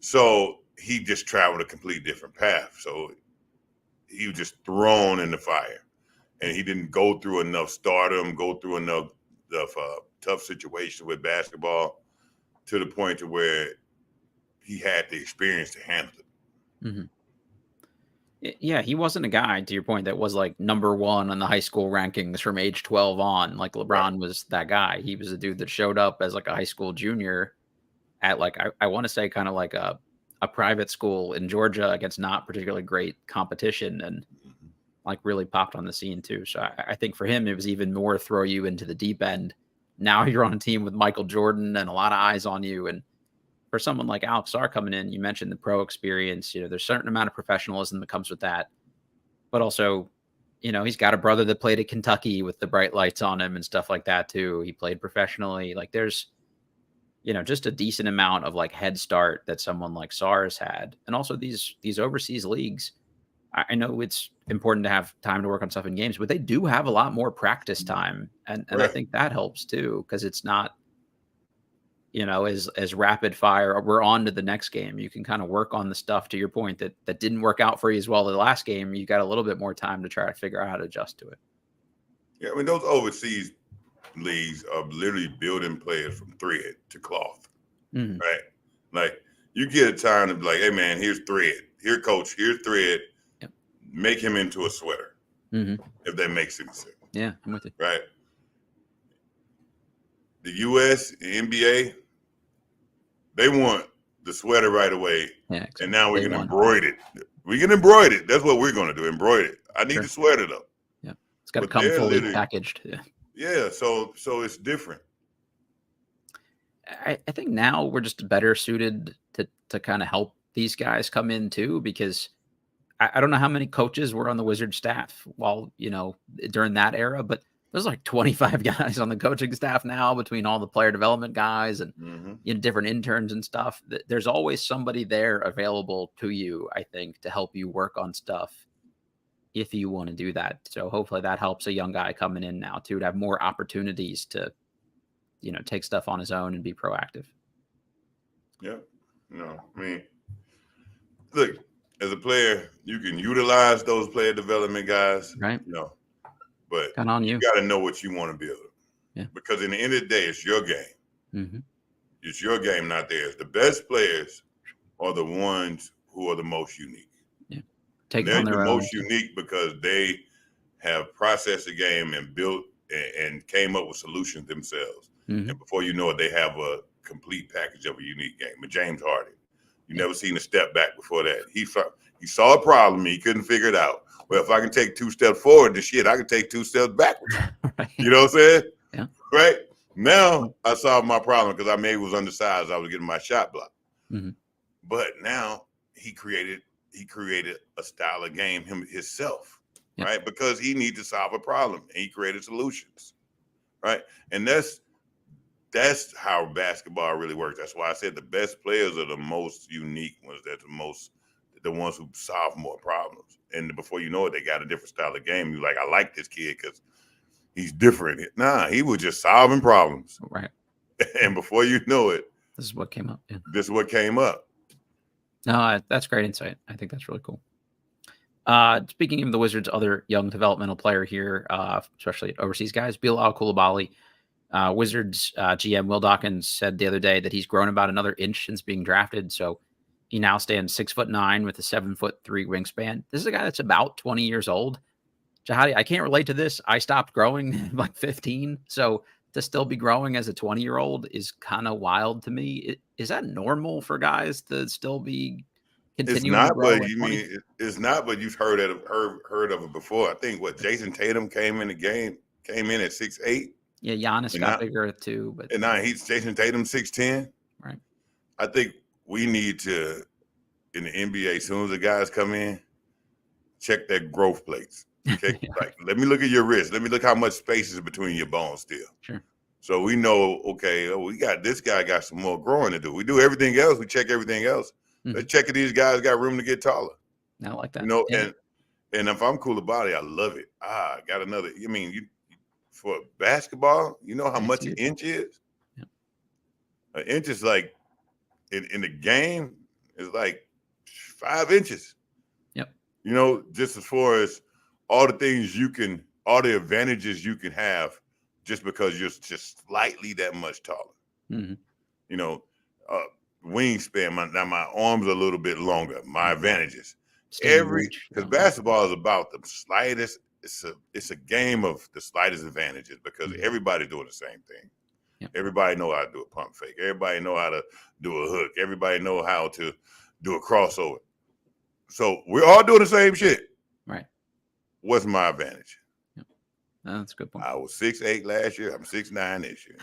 So he just traveled a complete different path. So he was just thrown in the fire, and he didn't go through enough stardom, go through enough tough situations with basketball to the point to where he had the experience to handle it.
Mm-hmm. Yeah, he wasn't a guy, to your point, that was like number one on the high school rankings from age 12 on. Like LeBron was that guy. He was a dude that showed up as like a high school junior at like, I want to say kind of like a private school in Georgia against not particularly great competition, and like really popped on the scene too. So I think for him, it was even more throw you into the deep end. Now you're on a team with Michael Jordan and a lot of eyes on you. And for someone like Alex Sarr coming in, you mentioned the pro experience, there's a certain amount of professionalism that comes with that. But also, he's got a brother that played at Kentucky with the bright lights on him and stuff like that too. He played professionally. Like there's, just a decent amount of like head start that someone like Sarr has had. And also these overseas leagues, I know it's important to have time to work on stuff in games, but they do have a lot more practice time. And I think that helps too, because it's not, as rapid fire, we're on to the next game. You can kind of work on the stuff, to your point, that didn't work out for you as well the last game. You got a little bit more time to try to figure out how to adjust to it.
Yeah, I mean, those overseas leagues are literally building players from thread to cloth, right? Like you get a time to be like, hey man, here's thread. Here, coach, here's thread.
Yep.
Make him into a sweater, if that makes any sense.
Yeah, I'm with you.
Right. The U.S., the NBA, they want the sweater right away.
Yeah, exactly.
And now we can embroider it. We can embroider it. That's what we're going to do, embroider it. I need the sweater, though.
Yeah, it's got to come fully packaged.
Yeah, so it's different.
I think now we're just better suited to kind of help these guys come in, too, because I don't know how many coaches were on the Wizards staff while, during that era, but there's like 25 guys on the coaching staff now between all the player development guys and different interns and stuff. There's always somebody there available to you, I think, to help you work on stuff if you want to do that. So hopefully that helps a young guy coming in now too, to have more opportunities to, take stuff on his own and be proactive.
Yeah. I mean, look, as a player, you can utilize those player development guys,
right?
But
on you
got to know what you want to build.
Yeah.
Because in the end of the day, it's your game. It's your game, not theirs. The best players are the ones who are the most unique.
Yeah.
They're the most unique because they have processed the game and built and came up with solutions themselves. And before you know it, they have a complete package of a unique game. But James Harden, you never seen a step back before that. He saw a problem, he couldn't figure it out. Well, if I can take 2 steps forward, I can take 2 steps backwards.
Right.
You know what I'm saying?
Yeah.
Right? Now I solved my problem because I maybe was undersized. I was getting my shot blocked. But now he created a style of game himself, right? Because he needed to solve a problem and he created solutions, right? And that's how basketball really works. That's why I said the best players are the most unique ones. They're the ones who solve more problems. And before you know it, they got a different style of game. You're like, I like this kid because he's different. Nah, he was just solving problems.
Right.
And before you know it,
This is what came up. Yeah.
this is what came up.
No, that's great insight. I think that's really cool. Speaking of the Wizards, other young developmental player here, especially overseas guys, Bilal Coulibaly. Wizards GM Will Dawkins said the other day that he's grown about another inch since being drafted. So he now stands 6'9" with a 7'3" wingspan. This is a guy that's about 20 years old. Jahadi, I can't relate to this. I stopped growing at like 15. So to still be growing as a 20-year-old is kind of wild to me. Is that normal for guys to still be
It's
continuing to
not,
grow?
but you mean it's not, but you've heard of it before. I think Jason Tatum came in at 6'8".
Yeah, Giannis got bigger too, but
and now Jason Tatum 6'10".
Right.
I think we need to, in the NBA, as soon as the guys come in, check their growth plates. Okay, like let me look at your wrist. Let me look how much space is between your bones still.
Sure.
So we know, okay, we got this guy got some more growing to do. We do everything else. We check everything else. Let's check if these guys got room to get taller.
I like that.
You know, and if I'm Coulibaly, I love it. Got another. I mean, for basketball, you know how much an inch is?
Yeah.
An inch is like in the game is like 5 inches.
Yep.
You know, just as far as all the advantages you can have just because you're just slightly that much taller.
Mm-hmm.
You know, wingspan. My arms are a little bit longer. My advantages. Because basketball is about the slightest. It's a game of the slightest advantages because everybody's doing the same thing.
Yep.
Everybody know how to do a pump fake. Everybody know how to do a hook. Everybody know how to do a crossover. So we're all doing the same shit.
Right.
What's my advantage?
Yep. That's a good point.
I was 6'8" last year. I'm 6'9" this year.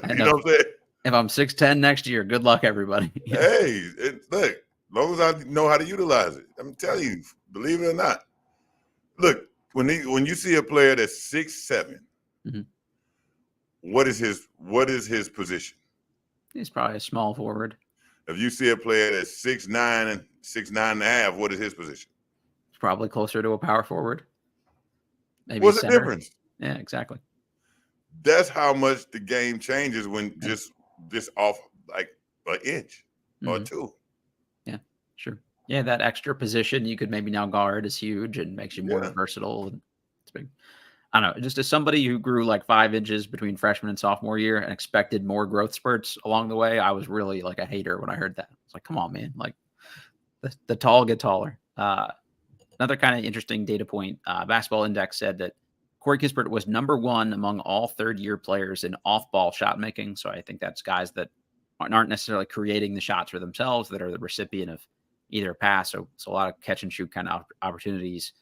You
know
what I'm saying?
If I'm 6'10" next year, good luck, everybody.
Hey, look, as long as I know how to utilize it, I'm telling you, believe it or not. Look, when you see a player that's 6'7", what is his position?
He's probably a small forward.
If you see a player that's 6'9" and 6'9.5", what is his position?
It's probably closer to a power forward. Maybe
what's the difference?
Yeah, exactly.
That's how much the game changes when just off like an inch or two.
Yeah, sure. Yeah, that extra position you could maybe now guard is huge and makes you more versatile. And it's big. I don't know. Just as somebody who grew like 5 inches between freshman and sophomore year and expected more growth spurts along the way, I was really like a hater when I heard that. It's like, come on, man. Like the tall get taller. Another kind of interesting data point, Basketball Index said that Corey Kispert was #1 among all third-year players in off-ball shot making. So I think that's guys that aren't necessarily creating the shots for themselves, that are the recipient of either pass. So a lot of catch and shoot kind of opportunities.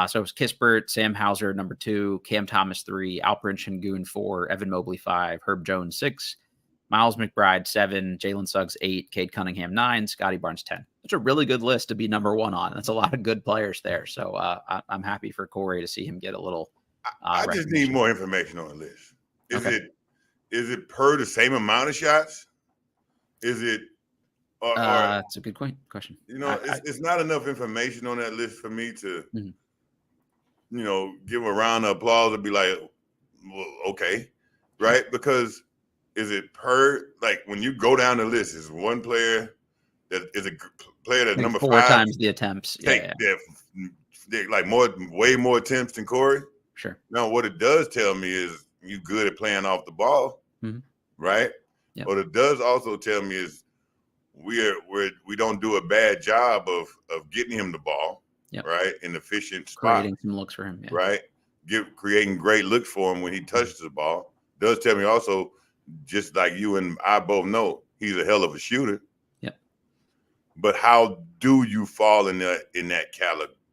So it was Kispert, Sam Hauser, #2, Cam Thomas, 3, Alperen Şengün, 4, Evan Mobley, 5, Herb Jones, 6, Miles McBride, 7, Jalen Suggs, 8, Cade Cunningham, 9, Scotty Barnes, 10. That's a really good list to be #1 on. That's a lot of good players there. So I'm happy for Corey to see him get a little.
I just need more information on the list. Is it per the same amount of shots? Is it?
That's a good question.
You know, it's not enough information on that list for me to, you know, give a round of applause and be like, well, okay, right? Because is it per, like when you go down the list, is one player that is a player that's
like
number
4
5
times the attempts?
They're like way more attempts than Corey.
Sure.
Now, what it does tell me is you good at playing off the ball, right?
Yep.
What it does also tell me is we don't do a bad job of getting him the ball, right? In efficient spot,
creating some looks for him,
right? Creating great looks for him when he touches the ball. Does tell me also, just like you and I both know, he's a hell of a shooter.
Yep.
But how do you fall in that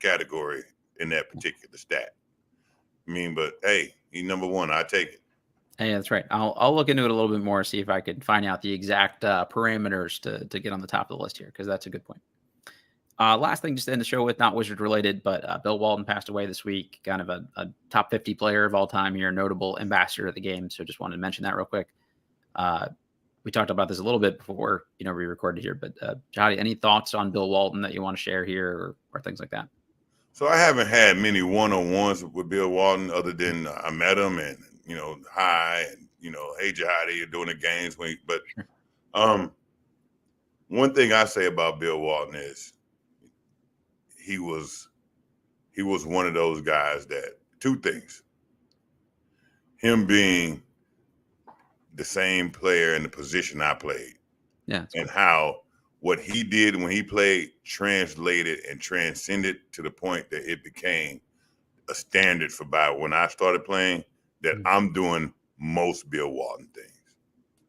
category in that particular stat? I mean, but hey, he's #1. I take it.
Hey, that's right. I'll look into it a little bit more, see if I could find out the exact parameters to get on the top of the list here, because that's a good point. Last thing just to end the show with, not Wizard related, but Bill Walton passed away this week, kind of a top 50 player of all time here, notable ambassador of the game. So just wanted to mention that real quick. We talked about this a little bit before, we recorded here, but Jahadi, any thoughts on Bill Walton that you want to share here or things like that?
So I haven't had many one-on-ones with Bill Walton other than I met him and, hi, and, hey, Jahadi, you're doing the games. But one thing I say about Bill Walton is he was one of those guys that, two things, him being the same player in the position I played, and how what he did when he played translated and transcended to the point that it became a standard for when I started playing, that I'm doing most Bill Walton things,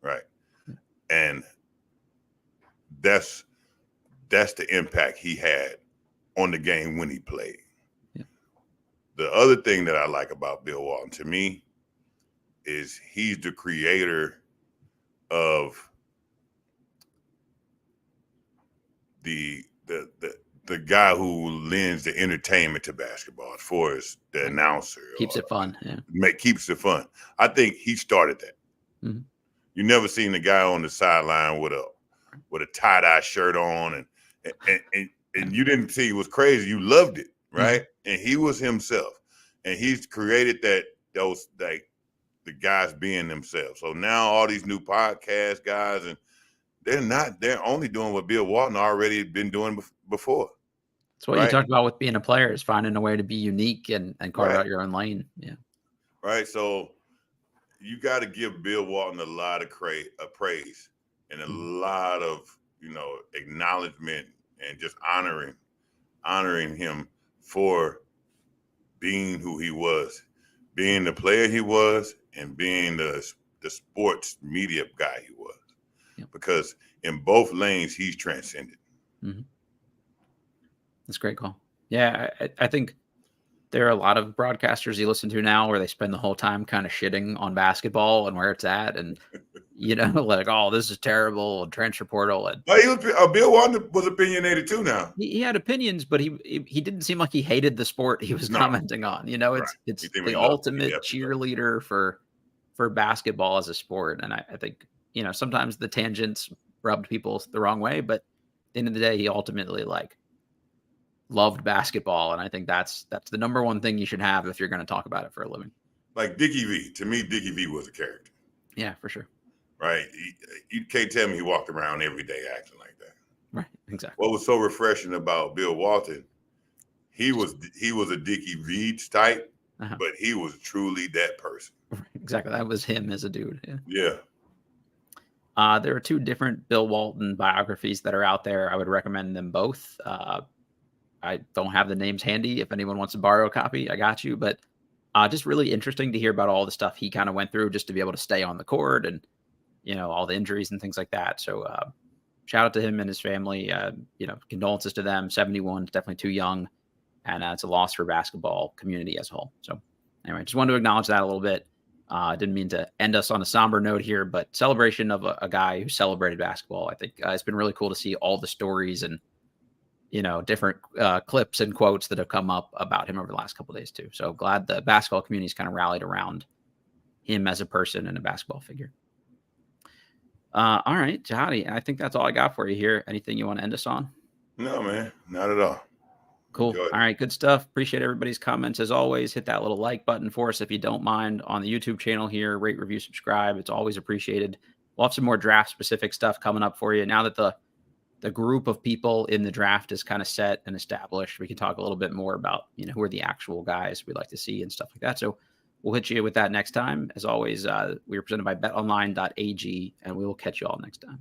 right? And that's the impact he had on the game when he played. Yeah. The other thing that I like about Bill Walton, to me, is he's the creator of the guy who lends the entertainment to basketball as far as the announcer.
Keeps it fun.
Keeps it fun. I think he started that. Mm-hmm. You never seen the guy on the sideline with a tie-dye shirt on and you didn't see it was crazy. You loved it, right? Mm-hmm. And he was himself. And he's created those the guys being themselves. So now all these new podcast guys, and they're only doing what Bill Walton already been doing before.
That's what you talked about with being a player, is finding a way to be unique and carve out your own lane. Yeah.
Right. So you got to give Bill Walton a lot of praise and a lot of, acknowledgement and just honoring him for being who he was, being the player he was, and being the sports media guy he was. Yeah. Because in both lanes, he's transcended.
Mm-hmm. That's a great call. Yeah, I think there are a lot of broadcasters you listen to now where they spend the whole time kind of shitting on basketball and where it's at, and like, oh, this is terrible, and transfer portal. And
Bill Walton was opinionated too. Now
he had opinions, but he didn't seem like he hated the sport he was commenting on. It's the ultimate cheerleader for basketball as a sport, and I think sometimes the tangents rubbed people the wrong way, but at the end of the day, he ultimately loved basketball, and I think that's the number one thing you should have if you're going to talk about it for a living.
Like Dickie V, to me, Dickie V was a character.
Yeah, for sure.
Right, you can't tell me he walked around every day acting like that.
Right, exactly.
What was so refreshing about Bill Walton, he was a Dickie V type, but he was truly that person.
Exactly, that was him as a dude.
Yeah.
There are two different Bill Walton biographies that are out there. I would recommend them both. I don't have the names handy. If anyone wants to borrow a copy, I got you. But just really interesting to hear about all the stuff he kind of went through just to be able to stay on the court and, all the injuries and things like that. So shout out to him and his family. Condolences to them. 71 is definitely too young. And it's a loss for basketball community as a whole. So anyway, just wanted to acknowledge that a little bit. Didn't mean to end us on a somber note here, but celebration of a guy who celebrated basketball. I think it's been really cool to see all the stories and, different clips and quotes that have come up about him over the last couple of days too. So glad the basketball community's kind of rallied around him as a person and a basketball figure. All right, Jahadi, I think that's all I got for you here. Anything you want to end us on?
No, man, not at all.
Cool. All right, good stuff. Appreciate everybody's comments. As always, hit that little like button for us if you don't mind on the YouTube channel here. Rate, review, subscribe. It's always appreciated. We'll have some more draft-specific stuff coming up for you. Now that the group of people in the draft is kind of set and established, we can talk a little bit more about, who are the actual guys we'd like to see and stuff like that. So we'll hit you with that next time. As always, we are presented by betonline.ag, and we will catch you all next time.